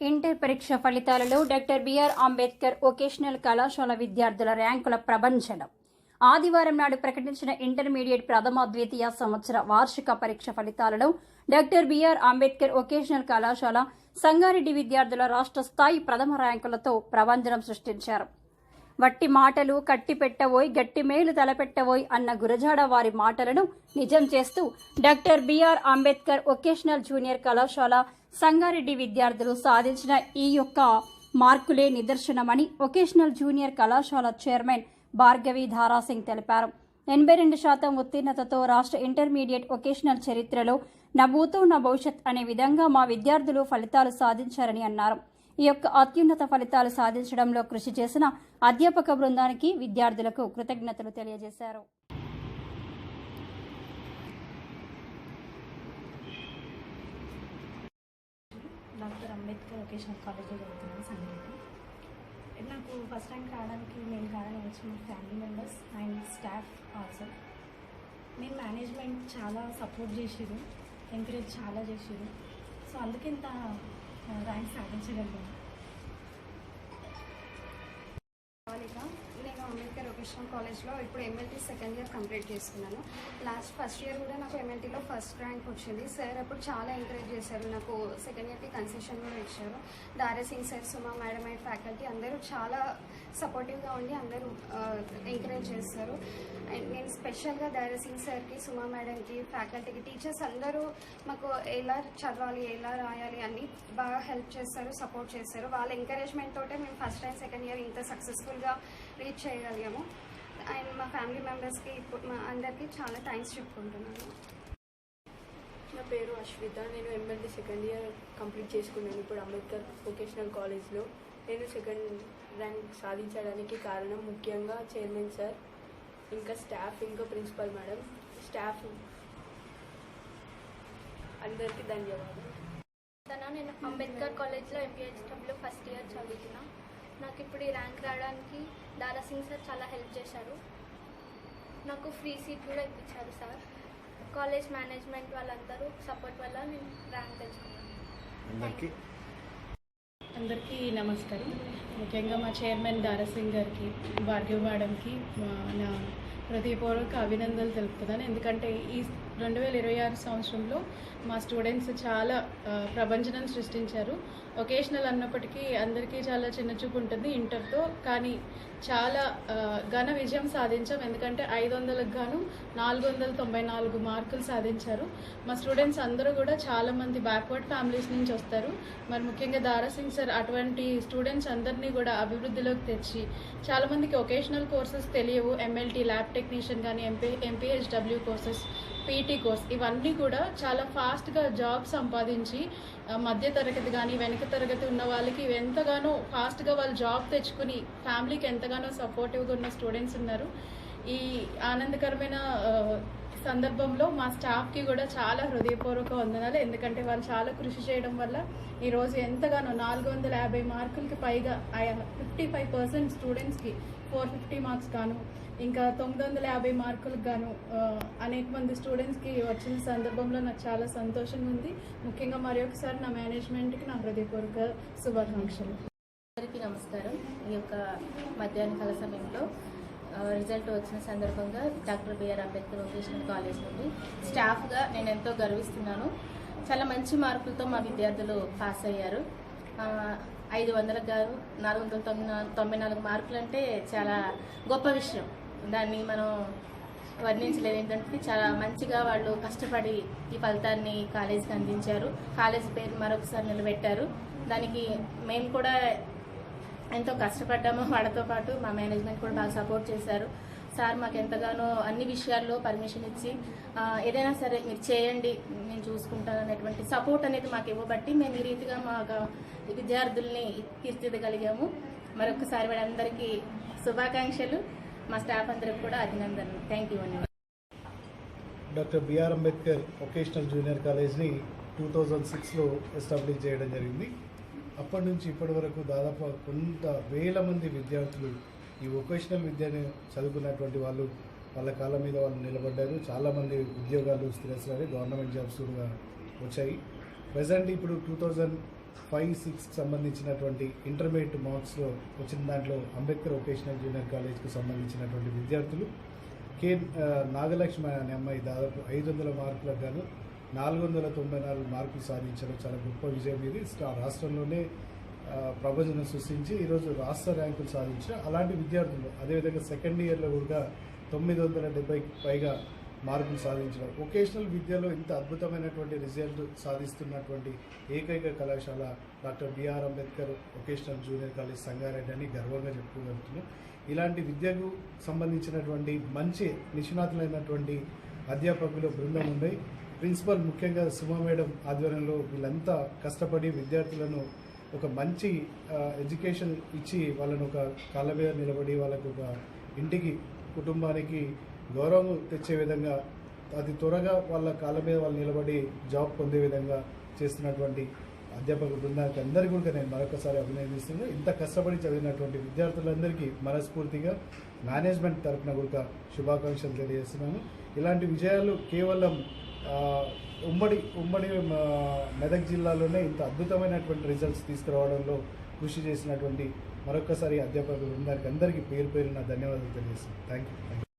Inter పరీక్ష ఫలితాలలో doctor B R Ambedkar vocational కళాశాల విద్యార్థుల ర్యాంకుల ప్రభంజనం. ఆదివారం నాడు ప్రకటించిన ఇంటర్మీడియట్ ప్రథమ ద్వితీయ సంవత్సర వార్షిక పరీక్ష ఫలితాలలో డాక్టర్ బిఆర్ అంబేద్కర్ వొకేషనల్ కళాశాల సంగారెడ్డి విద్యార్థుల రాష్ట్ర స్థాయి ప్రథమ ర్యాంకులతో ప్రభంజనం సృష్టించారు. వట్టి మాటలు కట్టి పెట్టబోయ్ గట్టి మేలు తలపెట్టబోయ్ అన్న గురజాడ వారి మాటలను నిజం చేస్తూ doctor B R Ambedkar vocational junior కళాశాల సంగారెడ్డి విద్యార్థులు సాధించిన ఈ యొక్క మార్కులే నిదర్శనమని వొకేషనల్ జూనియర్ కళాశాల చైర్మన్ భార్గవి ధారాసింగ్ తెలిపారు. 82% ఉత్తీర్ణతతో రాష్ట్ర ఇంటర్మీడియట్ వొకేషనల్ చరిత్రలో నా భూతో నా భవిష్యత్ అనే విధంగా మా విద్యార్థులు ఫలితాలు సాధించారని అన్నారు. ఈ యొక్క అత్యున్నత ఫలితాలు సాధించడంలో కృషి చేసిన అధ్యాపక బృందానికి విద్యార్థులకు కృతజ్ఞతలు తెలియజేశారు. డాక్టర్ అంబేద్కర్ వొకేషనల్ కాలేజ్లో చదువుతున్నాను సంగారెడ్డి. నాకు ఫస్ట్ ర్యాంక్ రావడానికి నేను కారణం వచ్చి మా family members and staff also. నేను మేనేజ్మెంట్ చాలా సపోర్ట్ చేసిరు, ఎంకరేజ్ చాలా చేసిరు. సో అందుకే ఇంత ర్యాంక్ సాధించగలిగాను. నేను అంబేద్కర్ వొకేషనల్ కాలేజ్లో ఇప్పుడు ఎంఎల్టీ సెకండ్ ఇయర్ కంప్లీట్ చేసుకున్నాను. ఫస్ట్ ఇయర్ కూడా నాకు ఎంఎల్టీలో ఫస్ట్ ర్యాంక్ వచ్చింది. సార్ అప్పుడు చాలా ఎంకరేజ్ చేశారు, నాకు సెకండ్ ఇయర్కి కన్సెషన్ కూడా ఇచ్చారు. Dara Singh sir, Suma madam and faculty అందరూ చాలా సపోర్టివ్గా ఉండి అందరూ ఎంకరేజ్ చేస్తారు. అండ్ నేను స్పెషల్గా దారాసింగ్ సార్కి, సుమా మేడంకి, ఫ్యాకల్టీకి, టీచర్స్ అందరూ మాకు ఎలా చదవాలి, ఎలా రాయాలి అన్నీ బాగా హెల్ప్ చేస్తారు, సపోర్ట్ చేస్తారు. వాళ్ళ ఎంకరేజ్మెంట్ తోటే మేము ఫస్ట్ అండ్ సెకండ్ ఇయర్ ఇంత సక్సెస్ఫుల్గా రీచ్ చేయగలిగాము. అండ్ మా ఫ్యామిలీ మెంబర్స్కి మా అందరికీ చాలా థ్యాంక్స్ చెప్పుకుంటున్నాను. నా పేరు అశ్విత. నేను ఎంఎల్టీ సెకండ్ ఇయర్ కంప్లీట్ చేసుకున్నాను ఇప్పుడు అంబేద్కర్ వొకేషనల్ కాలేజ్లో. నేను సెకండ్ ర్యాంక్ సాధించడానికి కారణం ముఖ్యంగా చైర్మన్ సార్, ఇంకా స్టాఫ్, ఇంకా ప్రిన్సిపల్ మేడం, స్టాఫ్ అందరికీ ధన్యవాదాలు. నేను అంబేద్కర్ కాలేజ్లో ఎంపీహెచ్డబ్ల్యూ ఫస్ట్ ఇయర్ చదువుతున్నా. నాకు ఇప్పుడు ఈ ర్యాంక్ రావడానికి దారాసింగ్ సార్ చాలా హెల్ప్ చేశారు. నాకు ఫ్రీ సీట్ కూడా ఇప్పించారు సార్. కాలేజ్ మేనేజ్మెంట్ వాళ్ళందరూ సపోర్ట్ వల్ల నేను ర్యాంక్ తెచ్చుకున్నాను. అందరికీ నమస్కారం. ముఖ్యంగా మా చైర్మన్ దారాసింగ్ గారికి, భార్గవి మేడంకి నా హృదయపూర్వక అభినందనలు తెలుపుతున్నాను. ఎందుకంటే ఈ 2026 సంవత్సరంలో మా స్టూడెంట్స్ చాలా ప్రభంజనం సృష్టించారు. వొకేషనల్ అన్నప్పటికీ అందరికీ చాలా చిన్న చూపు ఉంటుంది ఇంటర్తో, కానీ చాలా ఘన విజయం సాధించాం. ఎందుకంటే 500కు గాను 494 మార్కులు సాధించారు. మా స్టూడెంట్స్ అందరూ కూడా చాలామంది బ్యాక్వర్డ్ ఫ్యామిలీస్ నుంచి వస్తారు. మరి ముఖ్యంగా దారాసింగ్ సార్ అటువంటి స్టూడెంట్స్ అందరినీ కూడా అభివృద్ధిలోకి తెచ్చి, చాలామందికి వొకేషనల్ కోర్సెస్ తెలియవు, ఎంఎల్టీ, ల్యాబ్ టెక్నీషియన్ కానీ, ఎంపీహెచ్డబ్ల్యూ కోర్సెస్, పీటీ కోర్స్, ఇవన్నీ కూడా చాలా ఫాస్ట్గా జాబ్ సంపాదించి మధ్య తరగతి కానీ వెనక తరగతి ఉన్న వాళ్ళకి ఎంతగానో ఫాస్ట్గా వాళ్ళు జాబ్ తెచ్చుకుని ఫ్యామిలీకి ఎంతగానో సపోర్టివ్గా ఉన్న స్టూడెంట్స్ ఉన్నారు. ఈ ఆనందకరమైన సందర్భంలో మా స్టాఫ్కి కూడా చాలా హృదయపూర్వక వందనాలు. ఎందుకంటే వాళ్ళు చాలా కృషి చేయడం వల్ల ఈరోజు ఎంతగానో 450 మార్కులకి పైగా 55% స్టూడెంట్స్కి 450 మార్క్స్ గాను, ఇంకా 950 మార్కులకు గాను అనేక మంది స్టూడెంట్స్కి వచ్చిన సందర్భంలో నాకు చాలా సంతోషంగా ఉంది. ముఖ్యంగా మరి ఒకసారి నా మేనేజ్మెంట్కి నా హృదయపూర్వక శుభాకాంక్షలు. అందరికీ నమస్కారం. ఈ యొక్క మధ్యాహ్న కాల సమయంలో రిజల్ట్ వచ్చిన సందర్భంగా doctor B R Ambedkar vocational college నుండి స్టాఫ్గా నేను ఎంతో గర్విస్తున్నాను. చాలా మంచి మార్కులతో మా విద్యార్థులు పాస్ అయ్యారు. 500కు గాను 494 మార్కులు అంటే చాలా గొప్ప విషయం. దాన్ని మనం వర్ణించలేదు. ఏంటంటే చాలా మంచిగా వాళ్ళు కష్టపడి ఈ ఫలితాన్ని కాలేజీకి అందించారు. కాలేజీ పేరు మరొకసారి నిలబెట్టారు. దానికి మేము కూడా ఎంతో కష్టపడ్డాము. వాళ్ళతో పాటు మా మేనేజ్మెంట్ కూడా బాగా సపోర్ట్ చేశారు. సార్ మాకు ఎంతగానో అన్ని విషయాల్లో పర్మిషన్ ఇచ్చి ఏదైనా సరే మీరు చేయండి, నేను చూసుకుంటాను అనేటువంటి సపోర్ట్ అనేది మాకు ఇవ్వబట్టి మేము ఈ రీతిగా మా విద్యార్థుల్ని తీర్చిదిద్దగలిగాము. మరొకసారి వాళ్ళందరికీ శుభాకాంక్షలు. మా స్టాఫ్ అందరికి కూడా అభినందనలు. థ్యాంక్ యూ అండి. Doctor B R Ambedkar vocational junior కాలేజ్ని 2006లో ఎస్టాబ్లిష్ చేయడం జరిగింది. అప్పటి నుంచి ఇప్పటి వరకు దాదాపు కొంత వేల మంది విద్యార్థులు ఈ వొకేషనల్ విద్యను చదువుకున్నటువంటి వాళ్ళు వాళ్ళ కాళ్ళ మీద వాళ్ళు నిలబడ్డారు. చాలామంది ఉద్యోగాలు స్థిరపడి గవర్నమెంట్ జాబ్స్ కూడా వచ్చాయి. ప్రజెంట్ ఇప్పుడు 5-6 సంబంధించినటువంటి ఇంటర్మీడియట్ మార్క్స్లో వచ్చిన దాంట్లో అంబేద్కర్ వొకేషనల్ జూనియర్ కాలేజ్కు సంబంధించినటువంటి విద్యార్థులు నాగలక్ష్మి అనే అమ్మాయి దాదాపు 500 మార్కులకు గాను 494 మార్కులు సాధించడం చాలా గొప్ప విజయం. ఇది రాష్ట్రంలోనే ప్రభజన సృష్టించి ఈరోజు రాష్ట్ర ర్యాంకులు సాధించిన అలాంటి విద్యార్థులు, అదేవిధంగా సెకండ్ ఇయర్లో కూడా 970 పైగా మార్కులు సాధించడం. వొకేషనల్ విద్యలో ఇంత అద్భుతమైనటువంటి రిజల్ట్ సాధిస్తున్నటువంటి ఏకైక కళాశాల doctor B R Ambedkar vocational junior college Sangareddy అని గర్వంగా చెప్పుకోగలుగుతున్నాం. ఇలాంటి విద్యకు సంబంధించినటువంటి మంచి నిష్ణాతులైనటువంటి అధ్యాపకుల బృందం ఉంది. ప్రిన్సిపల్ ముఖ్యంగా సుమ మేడం ఆధ్వర్యంలో వీళ్ళంతా కష్టపడి విద్యార్థులను ఒక మంచి ఎడ్యుకేషన్ ఇచ్చి వాళ్ళను ఒక కాళ్ళ మీద నిలబడి వాళ్ళకు ఒక ఇంటికి కుటుంబానికి గౌరవం తెచ్చే విధంగా అతి త్వరగా వాళ్ళ కాళ్ళ మీద వాళ్ళు నిలబడి జాబ్ పొందే విధంగా చేస్తున్నటువంటి అధ్యాపక బృందానికి అందరికీ కూడా నేను మరొకసారి అభినందిస్తున్నాను. ఇంత కష్టపడి చదివినటువంటి విద్యార్థులందరికీ మనస్ఫూర్తిగా మేనేజ్మెంట్ తరఫున కూడా శుభాకాంక్షలు తెలియజేస్తున్నాను. ఇలాంటి విజయాలు కేవలం ఉమ్మడి మెదక్ జిల్లాలోనే ఇంత అద్భుతమైనటువంటి రిజల్ట్స్ తీసుకురావడంలో కృషి చేసినటువంటి మరొకసారి అధ్యాపక బృందానికి అందరికీ పేరు పేరున ధన్యవాదాలు తెలియజేస్తున్నాను. Thank you.